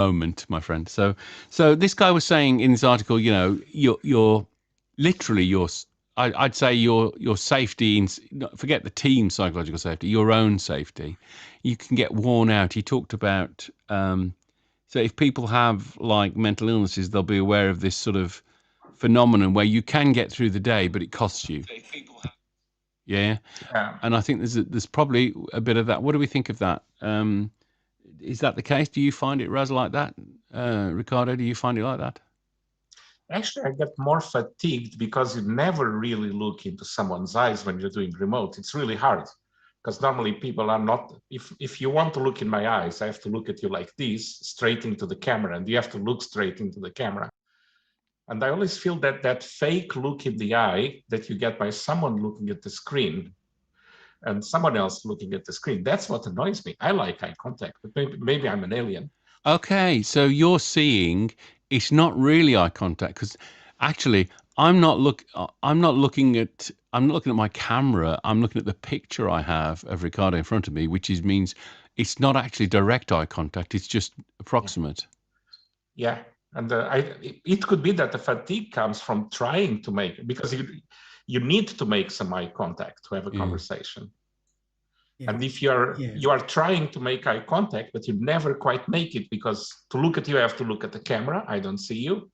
moment, my friend. So this guy was saying in this article, you're literally I'd say your safety, forget the team psychological safety, your own safety, you can get worn out. He talked about, so if people have like mental illnesses, they'll be aware of this sort of phenomenon where you can get through the day, but it costs you. Yeah. And I think there's probably a bit of that. What do we think of that? Is that the case? Do you find it, Raz, like that? Ricardo, do you find it like that? Actually, I get more fatigued because you never really look into someone's eyes when you're doing remote. It's really hard because normally people are not, if you want to look in my eyes, I have to look at you like this, straight into the camera, and you have to look straight into the camera. And I always feel that fake look in the eye that you get by someone looking at the screen and someone else looking at the screen. That's what annoys me. I like eye contact, but maybe I'm an alien. Okay, so you're seeing it's not really eye contact because actually I'm not looking at my camera. I'm looking at the picture I have of Ricardo in front of me, which means it's not actually direct eye contact. It's just approximate. Yeah. And it could be that the fatigue comes from trying to make, because you need to make some eye contact to have a conversation. Yeah. And if you are trying to make eye contact, but you never quite make it because to look at you, I have to look at the camera. I don't see you.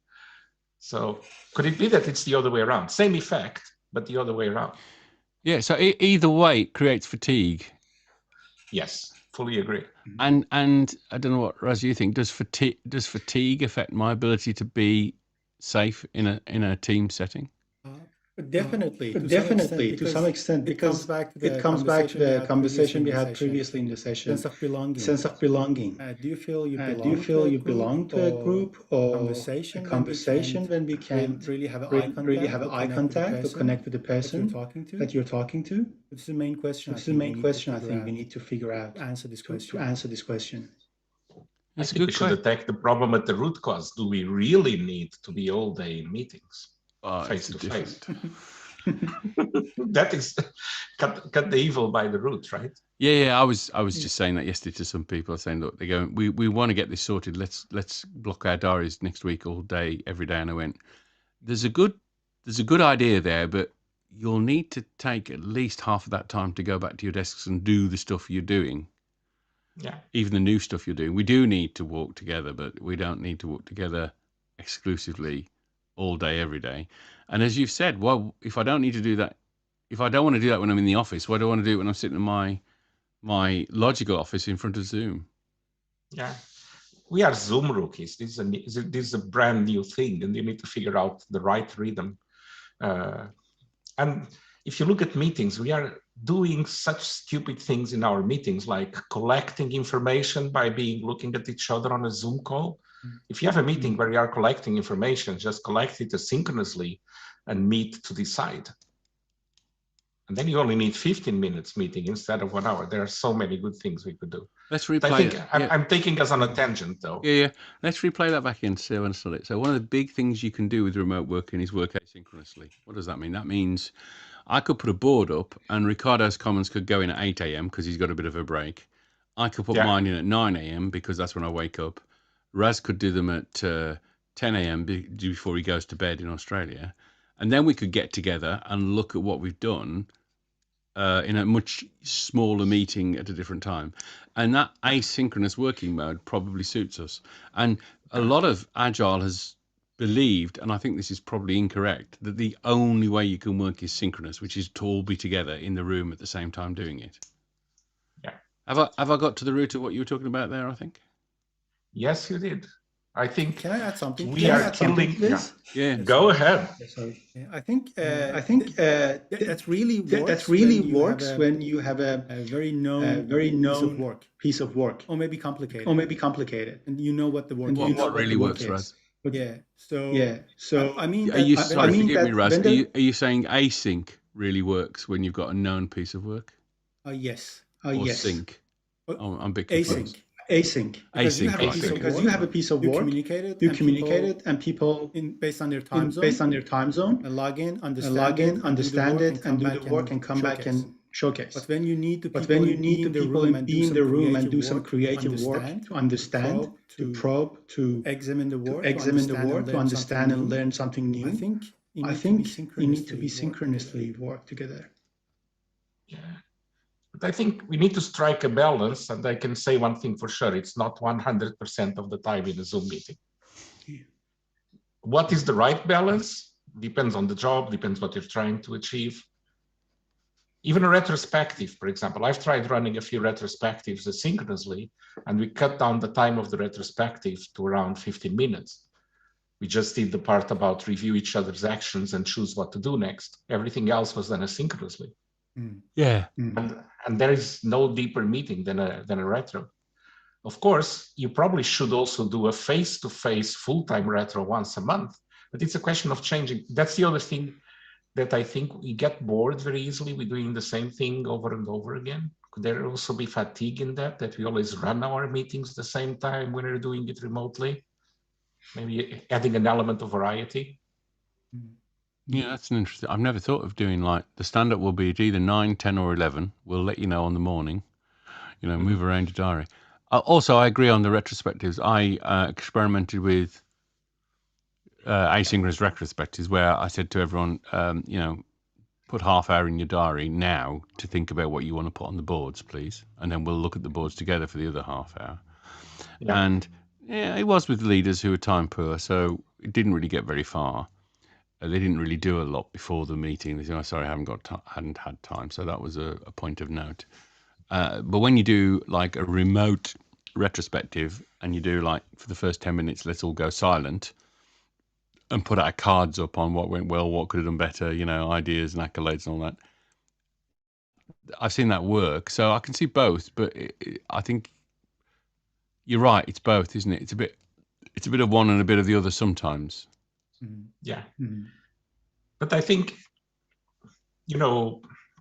So could it be that it's the other way around? Same effect, but the other way around. Yeah. So either way, it creates fatigue. Yes. Fully agree. And I don't know what, Raz, you think. Does fatigue affect my ability to be safe in a team setting? Definitely, to some extent, because it comes back to the conversation we had previously in the session. Sense of belonging. Do you feel you belong to a group or a conversation when we can really have eye contact or connect with the person that you're talking to? It's the main question. It's the main question I think we need to figure out to answer this question. I think we should attack the problem at the root cause. Do we really need to be all day in meetings? Face to face. That is cut the evil by the root, right? Yeah. I was just saying that yesterday to some people, saying, look, they're going, we want to get this sorted. Let's block our diaries next week all day, every day. And I went, there's a good idea there, but you'll need to take at least half of that time to go back to your desks and do the stuff you're doing. Yeah. Even the new stuff you're doing. We do need to walk together, but we don't need to walk together exclusively all day, every day. And as you've said, well, if I don't need to do that, if I don't want to do that when I'm in the office, why do I want to do it when I'm sitting in my logical office in front of Zoom? Yeah. We are Zoom rookies. This is a brand new thing, and you need to figure out the right rhythm. And if you look at meetings, we are doing such stupid things in our meetings, like collecting information by looking at each other on a Zoom call. If you have a meeting where you are collecting information, just collect it asynchronously and meet to decide. And then you only need 15 minutes meeting instead of 1 hour. There are so many good things we could do. Let's replay it. I'm taking us on a tangent, though. Yeah. Let's replay that back in. So one of the big things you can do with remote working is work asynchronously. What does that mean? That means I could put a board up and Ricardo's comments could go in at 8 a.m. because he's got a bit of a break. I could put mine in at 9 a.m. because that's when I wake up. Raz could do them at 10 a.m. before he goes to bed in Australia. And then we could get together and look at what we've done in a much smaller meeting at a different time. And that asynchronous working mode probably suits us. And a lot of Agile has believed, and I think this is probably incorrect, that the only way you can work is synchronous, which is to all be together in the room at the same time doing it. Yeah. Have I got to the root of what you were talking about there, I think? Yes, you did. I think. Can I add something? We are killing this. Yeah. Go ahead. Sorry. I think that really works when you have a very known piece of work, or maybe complicated, and you know what the work is. What really works, Raz? So I mean, are you forgive me, Raz? Are you saying async really works when you've got a known piece of work? Yes. Or sync? I'm a bit confused. Async. Because you have a piece of work. You communicate it, and people based on their time zone, log in, understand it, and do the work, and come back and showcase. But when you need to But when you need to people be in the room and do some creative work to understand, to probe, to examine the work, to understand and learn something new, I think you need to be synchronously work together. Yeah. But I think we need to strike a balance, and I can say one thing for sure, it's not 100% of the time in a Zoom meeting. Yeah. What is the right balance? Depends on the job, depends what you're trying to achieve. Even a retrospective, for example, I've tried running a few retrospectives asynchronously, and we cut down the time of the retrospective to around 15 minutes. We just did the part about review each other's actions and choose what to do next. Everything else was done asynchronously. Yeah. And there is no deeper meeting than a retro. Of course, you probably should also do a face-to-face full-time retro once a month, but it's a question of changing. That's the other thing that I think we get bored very easily with doing the same thing over and over again. Could there also be fatigue in that we always run our meetings the same time when we're doing it remotely? Maybe adding an element of variety. Yeah, that's an interesting. I've never thought of doing like the stand-up will be at either 9, 10 or 11. We'll let you know on the morning, move around your diary. Also, I agree on the retrospectives. I experimented with asynchronous retrospectives where I said to everyone, put half hour in your diary now to think about what you want to put on the boards, please. And then we'll look at the boards together for the other half hour. Yeah. And yeah, it was with leaders who were time poor, so it didn't really get very far. They didn't really do a lot before the meeting. They said, "Oh, sorry, I hadn't had time." So that was a point of note. But when you do like a remote retrospective and you do like for the first 10 minutes, let's all go silent and put our cards up on what went well, what could have done better, ideas and accolades and all that. I've seen that work. So I can see both, but I think you're right. It's both, isn't it? It's a bit of one and a bit of the other sometimes. Yeah. But I think,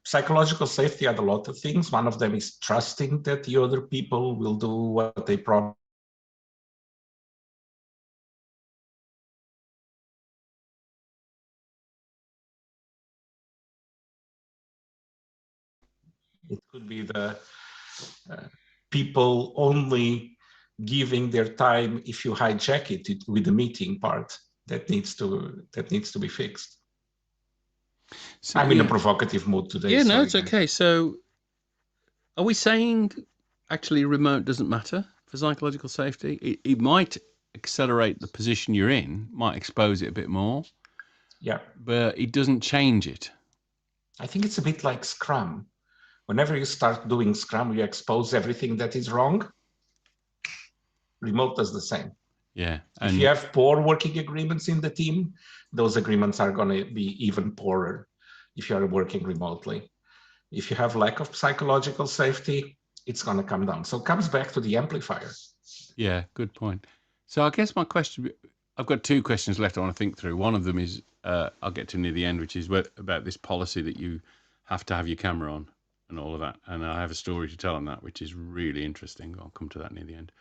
psychological safety had a lot of things. One of them is trusting that the other people will do what they promise. It could be the people only giving their time if you hijack it with the meeting part that needs to be fixed. So, I'm in a provocative mood today. Yeah, no, it's okay. So are we saying actually remote doesn't matter for psychological safety? It might accelerate the position you're in, might expose it a bit more. Yeah. But it doesn't change it. I think it's a bit like Scrum. Whenever you start doing Scrum, you expose everything that is wrong. Remote does the same. Yeah. And if you have poor working agreements in the team, those agreements are going to be even poorer if you are working remotely. If you have lack of psychological safety, it's going to come down. So it comes back to the amplifier. Yeah, good point. So I guess my question, I've got two questions left I want to think through. One of them is, I'll get to near the end, which is about this policy that you have to have your camera on and all of that. And I have a story to tell on that, which is really interesting. I'll come to that near the end.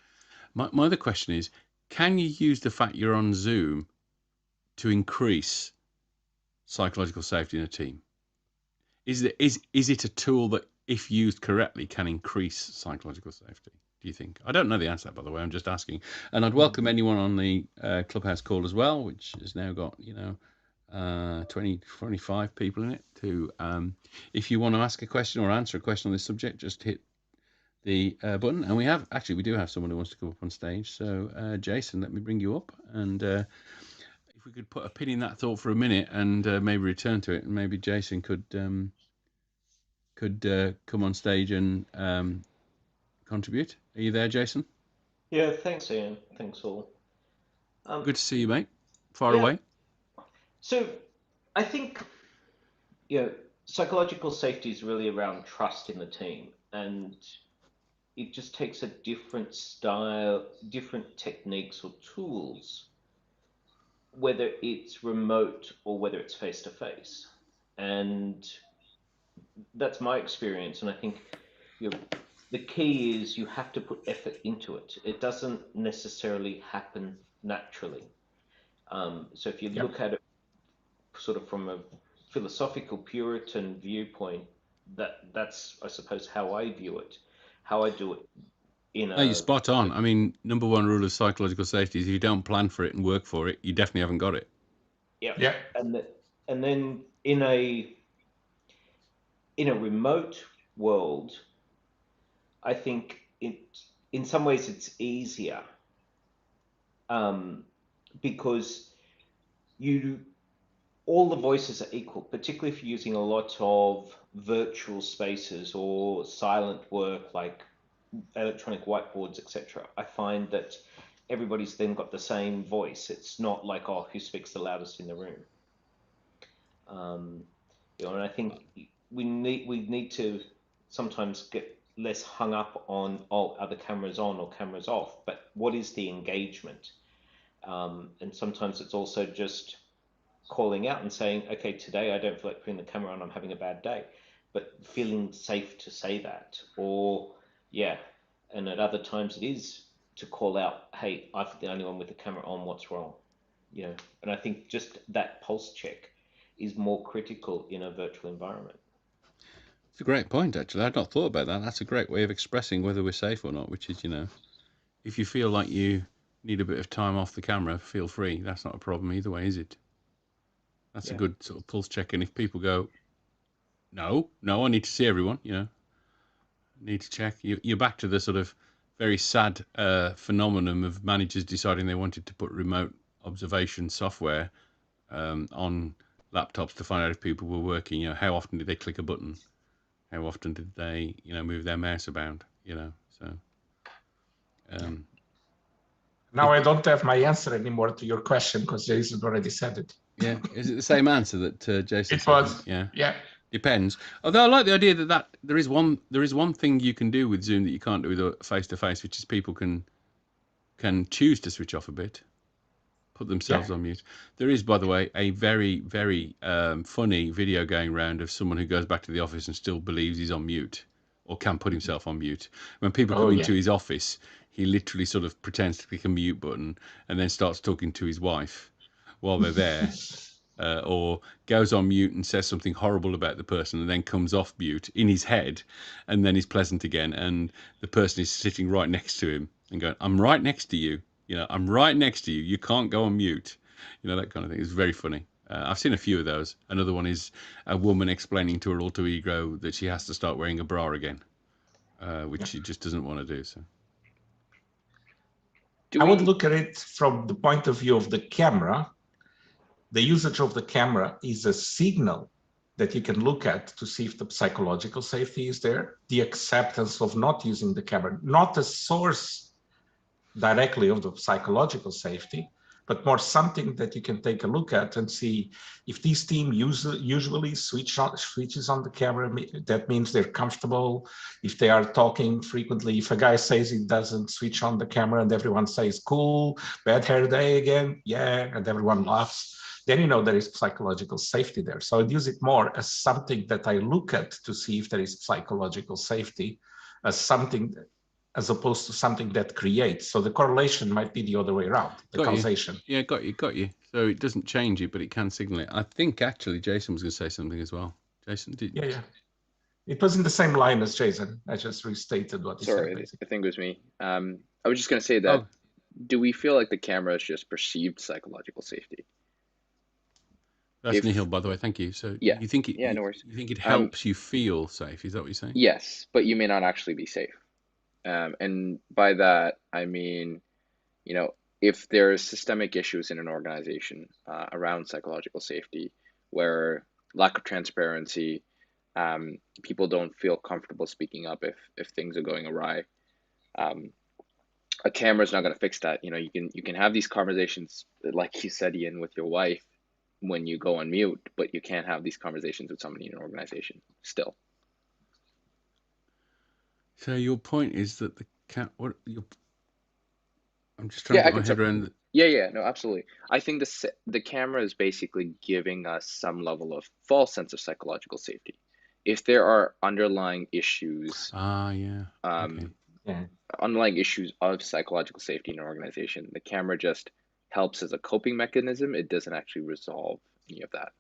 My other question is, can you use the fact you're on Zoom to increase psychological safety in a team? Is it a tool that, if used correctly, can increase psychological safety? Do you think? I don't know the answer, by the way. I'm just asking. And I'd welcome anyone on the Clubhouse call as well, which has now got 25 people in it. To if you want to ask a question or answer a question on this subject, just hit the button. And we do have someone who wants to come up on stage. So Jason, let me bring you up, and if we could put a pin in that thought for a minute and maybe return to it, and maybe Jason could come on stage and contribute. Are you there, Jason? Yeah, thanks, Ian. Thanks, all. Good to see you, mate. Far away. So I think, psychological safety is really around trust in the team, and it just takes a different style, different techniques or tools, whether it's remote or whether it's face-to-face. And that's my experience. And I think the key is you have to put effort into it. It doesn't necessarily happen naturally. So if you look at it sort of from a philosophical Puritan viewpoint, that's I suppose how I view it, how I do it in No, you're a spot on. I mean, number one rule of psychological safety is if you don't plan for it and work for it, you definitely haven't got it. Yeah. And then in a remote world, I think in some ways it's easier, because all the voices are equal, particularly if you're using a lot of virtual spaces or silent work like electronic whiteboards, etc. I find that everybody's then got the same voice. It's not like, oh, who speaks the loudest in the room. And I think we need to sometimes get less hung up on, oh, are the cameras on or cameras off, but what is the engagement? And sometimes it's also just calling out and saying, okay, today I don't feel like putting the camera on, I'm having a bad day, but feeling safe to say that. Or, yeah, and at other times it is to call out, hey, I'm the only one with the camera on, what's wrong? And I think just that pulse check is more critical in a virtual environment. It's a great point, actually. I'd not thought about that. That's a great way of expressing whether we're safe or not, which is, if you feel like you need a bit of time off the camera, feel free. That's not a problem either way, is it? That's a good sort of pulse check. And if people go, no, I need to see everyone, need to check. You're back to the sort of very sad phenomenon of managers deciding they wanted to put remote observation software on laptops to find out if people were working. How often did they click a button? How often did they, move their mouse about? So. Now I don't have my answer anymore to your question because Jason already said it. Yeah, is it the same answer that Jason it said? was. Yeah. Depends. Although I like the idea that there is one thing you can do with Zoom that you can't do with face to face, which is people can choose to switch off a bit, put themselves on mute. There is, by the way, a very, very funny video going around of someone who goes back to the office and still believes he's on mute or can put himself on mute. When people come into his office, he literally sort of pretends to click a mute button and then starts talking to his wife while they're there. Or goes on mute and says something horrible about the person and then comes off mute in his head and then is pleasant again, and the person is sitting right next to him and going, I'm right next to you, I'm right next to you, you can't go on mute, that kind of thing. It's very funny. I've seen a few of those. Another one is a woman explaining to her alter ego that she has to start wearing a bra again, which she just doesn't want to do. So I would look at it from the point of view of the camera. The usage of the camera is a signal that you can look at to see if the psychological safety is there, the acceptance of not using the camera, not a source directly of the psychological safety, but more something that you can take a look at and see if this team usually switches on the camera. That means they're comfortable. If they are talking frequently, if a guy says he doesn't switch on the camera and everyone says, cool, bad hair day again, yeah, and everyone laughs, then there is psychological safety there. So I'd use it more as something that I look at to see if there is psychological safety, as something as opposed to something that creates. So the correlation might be the other way around, the causation. Yeah, got you. So it doesn't change it, but it can signal it. I think actually Jason was going to say something as well. Jason, did? Yeah. It was in the same line as Jason. I just restated what he said. Sorry, I think it was me. I was just going to say that, do we feel like the camera is just perceived psychological safety? That's Nihil, by the way. Thank you. So yeah, you think it? Yeah, no worries. You think it helps you feel safe? Is that what you're saying? Yes, but you may not actually be safe. And by that I mean, if there are systemic issues in an organization around psychological safety, where lack of transparency, people don't feel comfortable speaking up if things are going awry, a camera is not going to fix that. You can have these conversations, like you said, Ian, with your wife when you go on mute, but you can't have these conversations with somebody in an organization still. So your point is that I'm just trying to get my head around. Yeah, no, absolutely. I think the camera is basically giving us some level of false sense of psychological safety. If there are underlying issues, underlying issues of psychological safety in an organization, the camera just helps as a coping mechanism. It doesn't actually resolve any of that.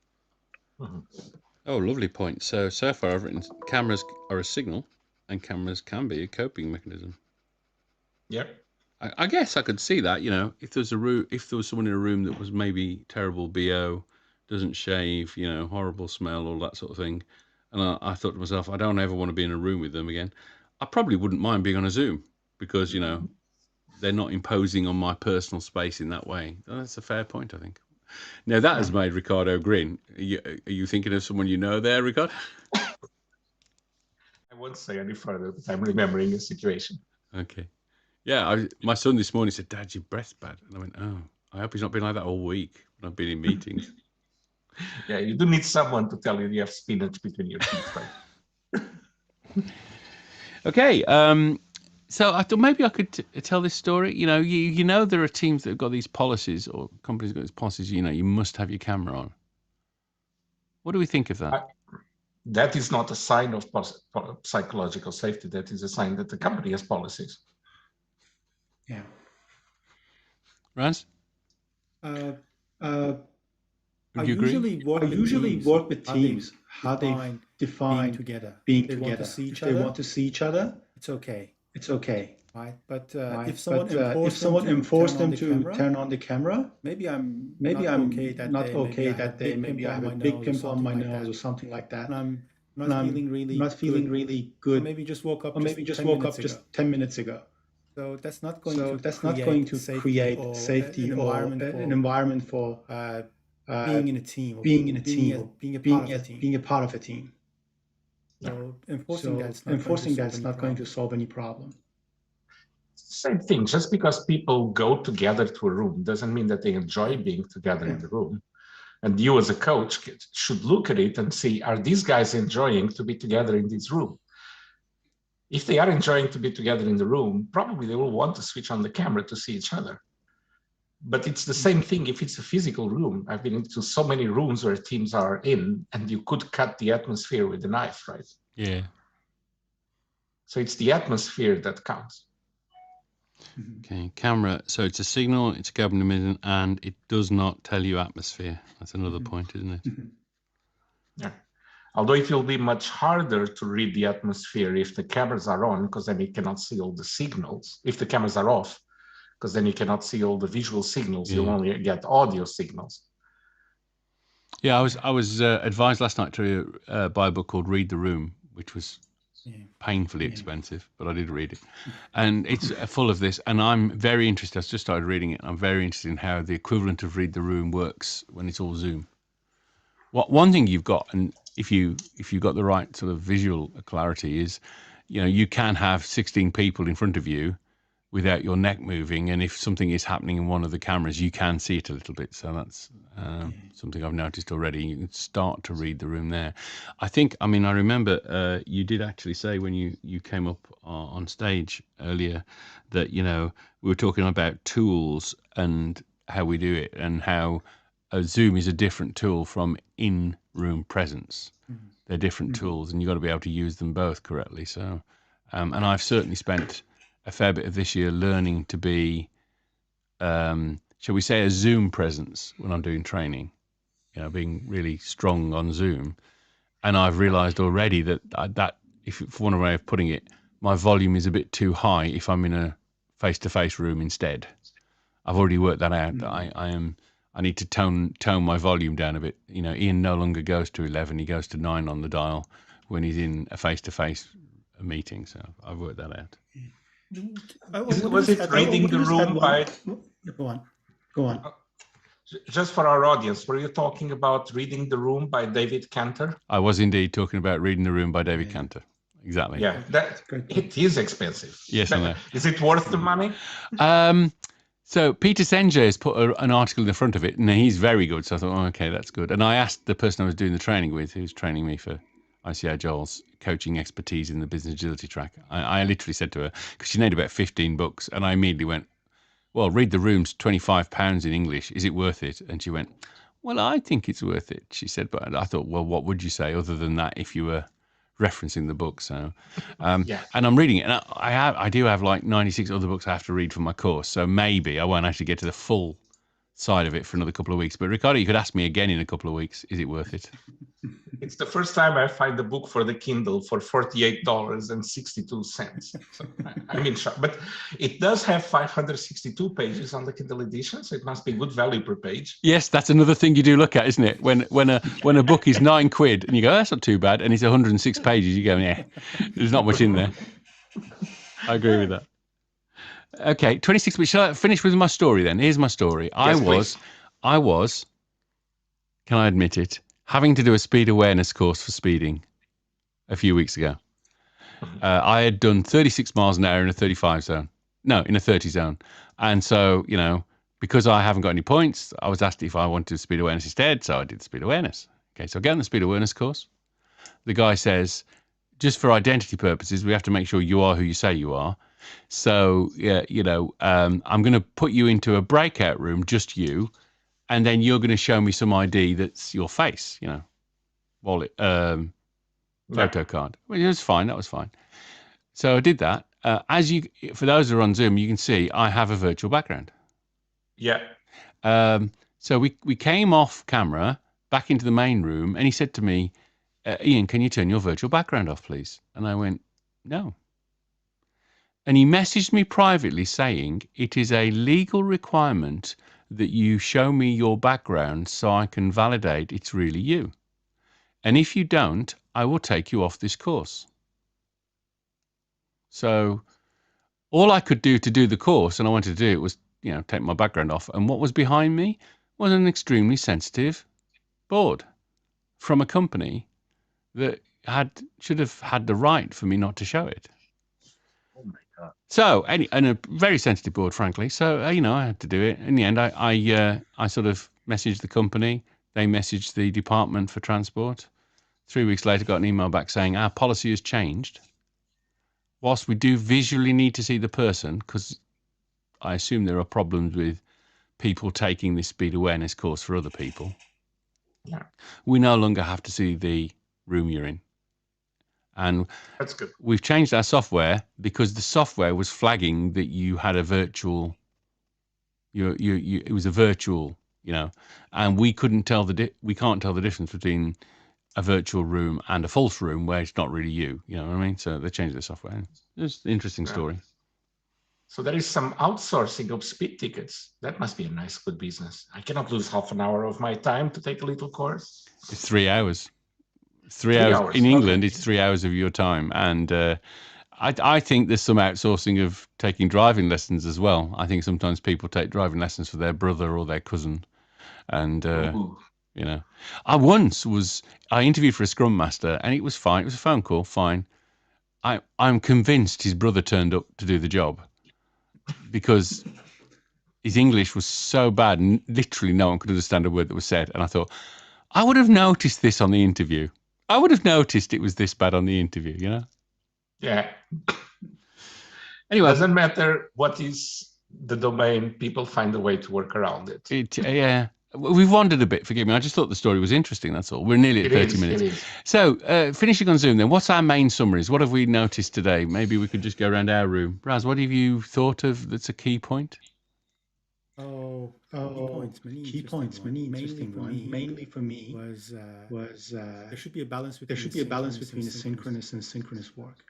Mm-hmm. Oh, lovely point. So far I've written cameras are a signal and cameras can be a coping mechanism. Yep. I guess I could see that, if there was someone in a room that was maybe terrible BO, doesn't shave, horrible smell, all that sort of thing. And I thought to myself, I don't ever want to be in a room with them again. I probably wouldn't mind being on a Zoom because, they're not imposing on my personal space in that way. That's a fair point, I think. Now, that has made Ricardo grin. Are you thinking of someone you know there, Ricardo? I won't say any further, but I'm remembering a situation. Okay. Yeah, my son this morning said, "Dad, your breath's bad." And I went, "Oh, I hope he's not been like that all week when I've been in meetings." Yeah, you do need someone to tell you have spinach between your teeth, right? Okay. So I thought maybe I could tell this story. You know there are teams that have got these policies, or companies got these policies. You must have your camera on. What do we think of that? That is not a sign of psychological safety. That is a sign that the company has policies. Yeah. Raz? I Would you agree? usually work with teams, How they define being together. If they want to see each other, it's okay. Right? But Right? if someone If someone enforced them to camera, turn on the camera, maybe I'm maybe not I'm okay that not day. okay Maybe that day. Maybe I have a big pimple on my nose or that. something like that. And I'm And not I'm feeling really not feeling really good. Or maybe just woke up Or maybe just 10 woke minutes up just ago. 10 minutes ago. So that's not going So to that's not going to create or safety an or an environment for being in a team, or being in a team, being a part of a team. being a part of a team. So enforcing that's not going to solve any problem. Same thing. Just because people go together to a room doesn't mean that they enjoy being together in the room. And you as a coach should look at it and see, are these guys enjoying to be together in this room? If they are enjoying to be together in the room, probably they will want to switch on the camera to see each other. But it's the same thing if it's a physical room. I've been into so many rooms where teams are in, and you could cut the atmosphere with a knife, right? Yeah. So it's the atmosphere that counts. Okay, camera. So it's a signal, it's a coping mechanism, and it does not tell you atmosphere. That's another point, isn't it? Yeah. Although it will be much harder to read the atmosphere if the cameras are on, because then you cannot see all the signals. If the cameras are off, because then you cannot see all the visual signals. Yeah. You'll only get audio signals. Yeah, I was advised last night to buy a book called Read the Room, which was painfully expensive, but I did read it. And it's full of this, and I'm very interested. I've just started reading it. I'm very interested in how the equivalent of Read the Room works when it's all Zoom. One thing you've got, and if you've got the right sort of visual clarity, is you can have 16 people in front of you without your neck moving, and if something is happening in one of the cameras, you can see it a little bit. So that's something I've noticed already. You can start to read the room there. I remember you did actually say when you came up on stage earlier that we were talking about tools and how we do it, and how Zoom is a different tool from in-room presence. They're different tools, and you've got to be able to use them both correctly. So, and I've certainly spent a fair bit of this year learning to be, shall we say, a Zoom presence when I'm doing training, being really strong on Zoom. And I've realized already that if for one way of putting it, my volume is a bit too high if I'm in a face-to-face room instead. I've already worked that out. That I need to tone my volume down a bit. Ian no longer goes to 11; he goes to 9 on the dial when he's in a face-to-face meeting. So I've worked that out. Was it reading the room by? Go on. Just for our audience, were you talking about Reading the Room by David Cantor? I was indeed talking about Reading the Room by David Cantor. Exactly. Yeah, it is expensive. Yes, I know. Is it worth the money? So Peter Senge has put an article in the front of it, and he's very good. So I thought, okay, that's good. And I asked the person I was doing the training with, who was training me for IC Agile's coaching expertise in the business agility track. I literally said to her, because she named about 15 books, and I immediately went, well, Read the Room's £25 in English. Is it worth it? And she went, well, I think it's worth it. She said, but I thought, well, what would you say other than that if you were referencing the book? So, and I'm reading it, and I do have like 96 other books I have to read for my course. So maybe I won't actually get to the full side of it for another couple of weeks. But Ricardo, you could ask me again in a couple of weeks, is it worth it? It's the first time I find a book for the Kindle for $48.62. So I'm in shock. But it does have 562 pages on the Kindle edition, so it must be good value per page. Yes, that's another thing you do look at, isn't it? When a book is £9 and you go, that's not too bad, and it's 106 pages, you go, yeah, there's not much in there. I agree with that. Okay, 26 minutes. Shall I finish with my story then? Here's my story. Yes, I was, can I admit it, having to do a speed awareness course for speeding a few weeks ago. I had done 36 miles an hour in a 35 zone. No, in a 30 zone. And so, you know, because I haven't got any points, I was asked if I wanted to do speed awareness instead. So I did speed awareness. Okay, so I get on the speed awareness course. The guy says, just for identity purposes, we have to make sure you are who you say you are. So, you know, I'm going to put you into a breakout room, just you, and then you're going to show me some ID that's your face, you know, wallet, photo card. Well, it was fine. That was fine. So I did that. For those who are on Zoom, you can see I have a virtual background. Yeah. So we came off camera back into the main room, and he said to me, Ian, can you turn your virtual background off, please? And I went, no. And he messaged me privately saying, it is a legal requirement that you show me your background so I can validate it's really you. And if you don't, I will take you off this course. So all I could do to do the course, and I wanted to do it, was, you know, take my background off. And what was behind me was an extremely sensitive board from a company that should have had the right for me not to show it. Oh my God. So, and a very sensitive board, frankly. So, you know, I had to do it. In the end, I sort of messaged the company. They messaged the Department for Transport. 3 weeks later, got an email back saying our policy has changed. Whilst we do visually need to see the person, because I assume there are problems with people taking this speed awareness course for other people, we no longer have to see the room you're in. And that's good. We've changed our software because the software was flagging that you had a virtual, it was a virtual, you know, and we can't tell the difference between a virtual room and a false room where it's not really you know what I mean? So they changed the software. It's an interesting story. So there is some outsourcing of speed tickets. That must be a nice, good business. I cannot lose half an hour of my time to take a little course. It's 3 hours. 3 hours. In England, it's 3 hours of your time. And I think there's some outsourcing of taking driving lessons as well. I think sometimes people take driving lessons for their brother or their cousin. And, you know, I interviewed for a Scrum Master and it was fine. It was a phone call, fine. I'm convinced his brother turned up to do the job because his English was so bad and literally no one could understand a word that was said. And I thought, I would have noticed this on the interview. I would have noticed it was this bad on the interview, you know? Yeah. Anyway. Doesn't matter what is the domain, people find a way to work around it. Yeah. We've wandered a bit, forgive me. I just thought the story was interesting, that's all. We're nearly at 30 minutes. It is. So, finishing on Zoom then, what's our main summaries? What have we noticed today? Maybe we could just go around our room. Raz, what have you thought of that's a key point? Key points. Many interesting ones. Mainly for me was there should be a balance between asynchronous and synchronous work.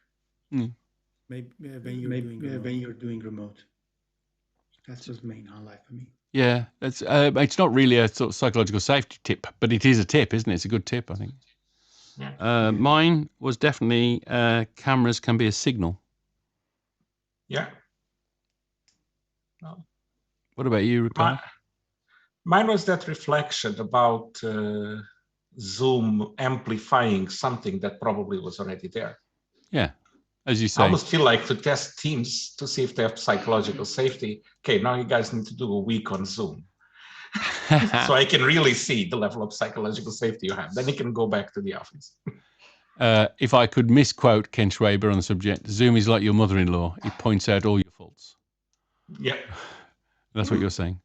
Maybe when you're doing remote. That's just the main highlight for me. Yeah, it's not really a sort of psychological safety tip, but it is a tip, isn't it? It's a good tip, I think. Yeah. Mine was definitely cameras can be a signal. Yeah. What about you, Ricardo? Mine was that reflection about Zoom amplifying something that probably was already there. Yeah, as you say. I almost feel like to test teams to see if they have psychological safety. Okay, now you guys need to do a week on Zoom. So I can really see the level of psychological safety you have. Then you can go back to the office. If I could misquote Ken Schwaber on the subject, Zoom is like your mother-in-law. It points out all your faults. Yeah. That's what you're saying.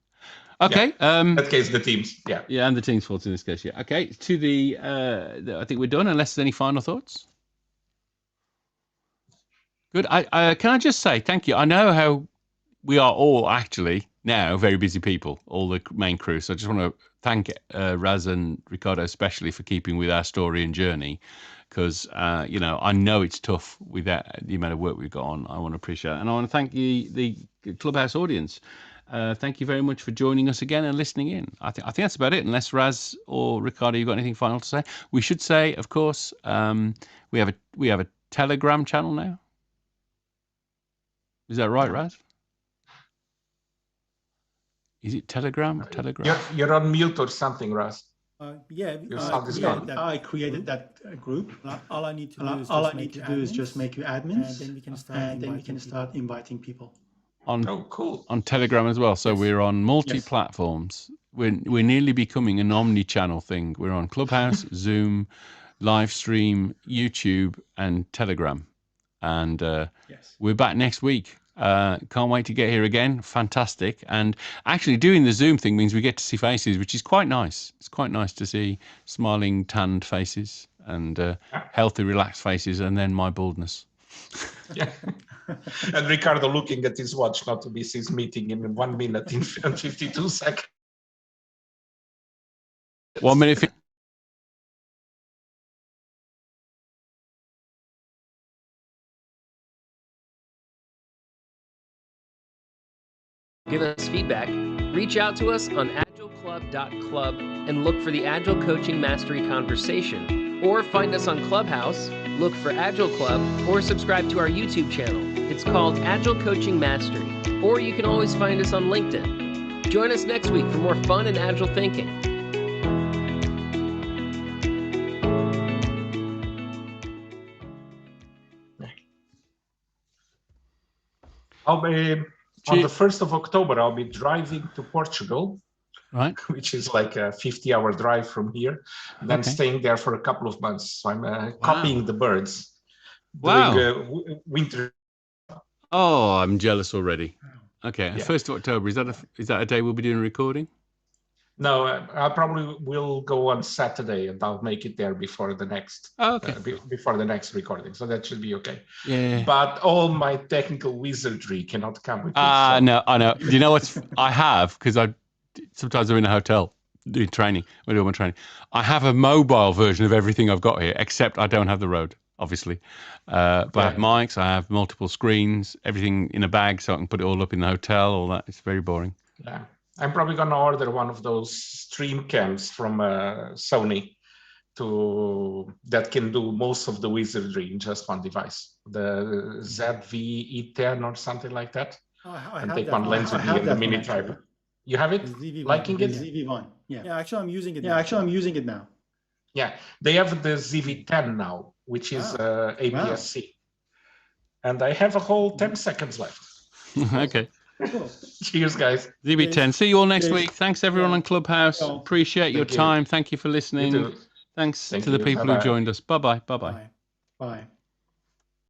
Okay. Yeah. In that case, the teams. Yeah. Yeah, and the team's faults in this case. Yeah. Okay. To the, I think we're done. Unless there's any final thoughts. Good. Can I just say thank you? I know how we are all actually now very busy people, all the main crew. So I just want to thank Raz and Ricardo especially for keeping with our story and journey, because I know it's tough with that, the amount of work we've got on. I want to appreciate it. And I want to thank the Clubhouse audience. Thank you very much for joining us again and listening in. I think that's about it, unless Raz or Ricardo, you've got anything final to say. We should say, of course, we have a Telegram channel now. Is that right, Raz? Is it Telegram? You're on mute or something, Raz. Your sound is gone. I created that group. All I need to do is just make you admins, and then we can start inviting people. Cool. On Telegram as well. So we're on multi-platforms. We're nearly becoming an omni-channel thing. We're on Clubhouse, Zoom, live stream, YouTube, and Telegram. And we're back next week. Can't wait to get here again. Fantastic. And actually doing the Zoom thing means we get to see faces, which is quite nice. It's quite nice to see smiling, tanned faces and healthy, relaxed faces, and then my baldness. Yeah. And Ricardo looking at his watch not to miss his meeting in 1 minute and 52 seconds. 1 minute. Give us feedback. Reach out to us on agileclub.club and look for the Agile Coaching Mastery conversation. Or find us on Clubhouse, look for Agile Club, or subscribe to our YouTube channel. It's called Agile Coaching Mastery. Or you can always find us on LinkedIn. Join us next week for more fun and agile thinking. On the 1st of October, I'll be driving to Portugal, right? Which is like a 50-hour drive from here, then staying there for a couple of months. So I'm copying the birds, doing winter. Oh, I'm jealous already. Okay, 1st of October, is that a day we'll be doing a recording? No, I probably will go on Saturday, and I'll make it there before the next before the next recording. So that should be okay. Yeah. But all my technical wizardry cannot come with this. No, I know. You know what? I have, because sometimes I'm in a hotel doing training. When I do my training, I have a mobile version of everything I've got here, except I don't have the road, obviously. But I have mics. I have multiple screens, everything in a bag, so I can put it all up in the hotel. All that. It's very boring. Yeah. I'm probably going to order one of those stream cams from Sony that can do most of the wizardry in just one device. The ZV-E10 or something like that. And take one lens with me and the mini tripod. You have it? Liking it? ZV-1. Yeah, actually I'm using it. Yeah, actually I'm using it now. Yeah, they have the ZV-10 now, which is APS-C. And I have a whole 10 seconds left. Okay. Cool. Cheers, guys. ZB10. See you all next week. Thanks, everyone on Clubhouse. Appreciate your time. Thank you for listening. Thanks to the people who joined us. Bye-bye. Bye-bye. Bye.